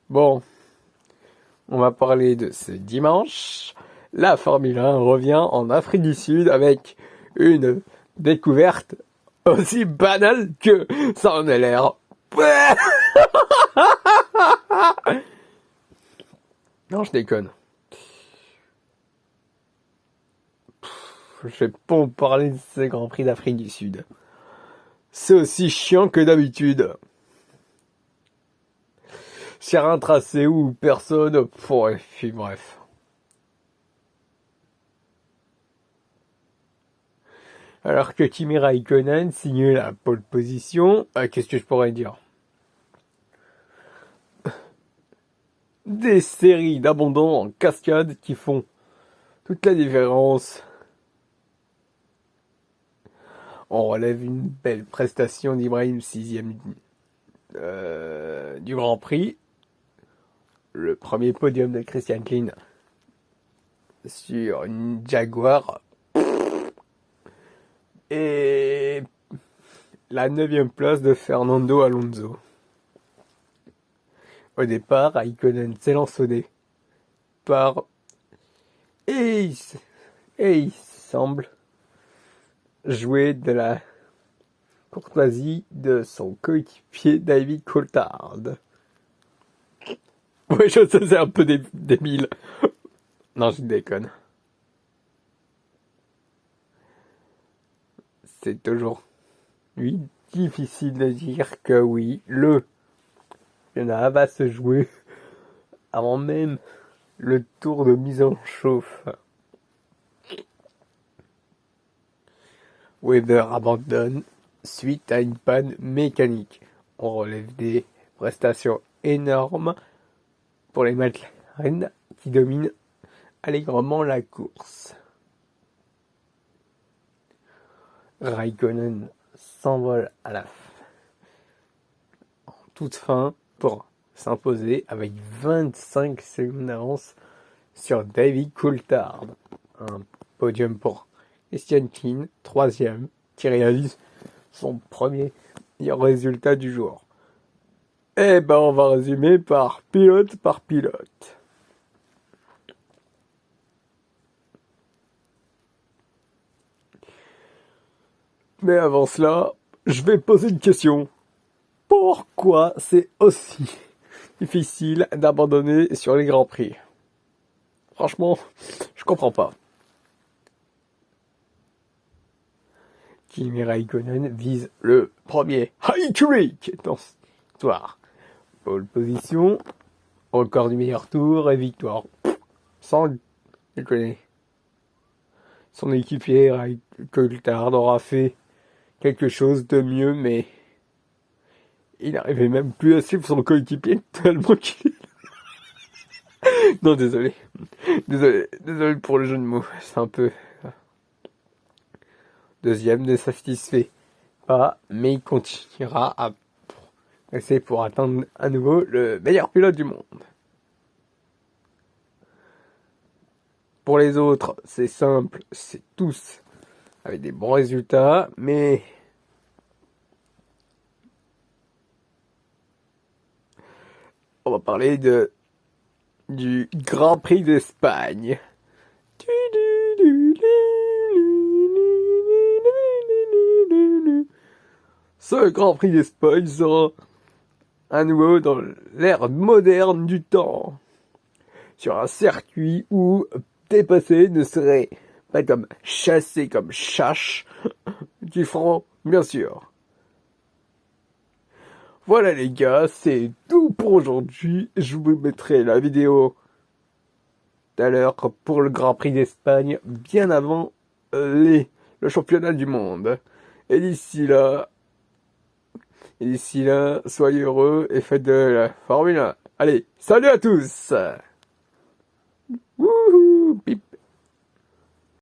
Bon, on va parler de ce dimanche. La Formule 1 revient en Afrique du Sud avec une découverte aussi banale que ça en a l'air. Non, je déconne. Je vais pas en parler de ce Grand Prix d'Afrique du Sud. C'est aussi chiant que d'habitude. Sur un tracé où personne... bref. Alors que Kimi Raikkonen signe la pole position, qu'est-ce que je pourrais dire? Des séries d'abandons en cascade qui font toute la différence. On relève une belle prestation d'Ibrahim, 6e du Grand Prix. Le premier podium de Christian Klien sur une Jaguar. Et la 9e place de Fernando Alonso. Au départ, Raikkonen s'élance au départ. Et il semble jouer de la courtoisie de son coéquipier David Coulthard. Oui, je sais, c'est un peu débile. Non, je déconne. C'est toujours difficile de dire que oui, le championnat va se jouer avant même le tour de mise en chauffe. Weber abandonne suite à une panne mécanique. On relève des prestations énormes pour les McLaren qui dominent allègrement la course. Raikkonen s'envole à la en toute fin pour s'imposer avec 25 secondes d'avance sur David Coulthard. Un podium pour Christian Klien, 3e, qui réalise son premier résultat du jour. Eh ben, on va résumer par pilote. Mais avant cela, je vais poser une question. Pourquoi c'est aussi difficile d'abandonner sur les Grands Prix? Franchement, je comprends pas. Kimi Raikkonen vise le premier hat-trick dans cette histoire. Pole position, record du meilleur tour et victoire. Sans déconner. Son équipier Coulthard aura fait quelque chose de mieux, mais il n'arrivait même plus à suivre son coéquipier tellement qu'il... Non, désolé pour le jeu de mots, c'est un peu... Deuxième ne satisfait pas, mais il continuera à essayer pour atteindre à nouveau le meilleur pilote du monde. Pour les autres, c'est simple, c'est tous avec des bons résultats, mais on va parler du Grand Prix d'Espagne. Ce Grand Prix d'Espagne sera à nouveau dans l'ère moderne du temps, sur un circuit où dépasser ne serait pas comme chasser comme chasse, qui feront bien sûr. Voilà les gars, c'est tout pour aujourd'hui. Je vous mettrai la vidéo tout à l'heure pour le Grand Prix d'Espagne, bien avant le championnat du monde. Et d'ici là, soyez heureux et faites de la Formule 1. Allez, salut à tous! Wouhou! Bip.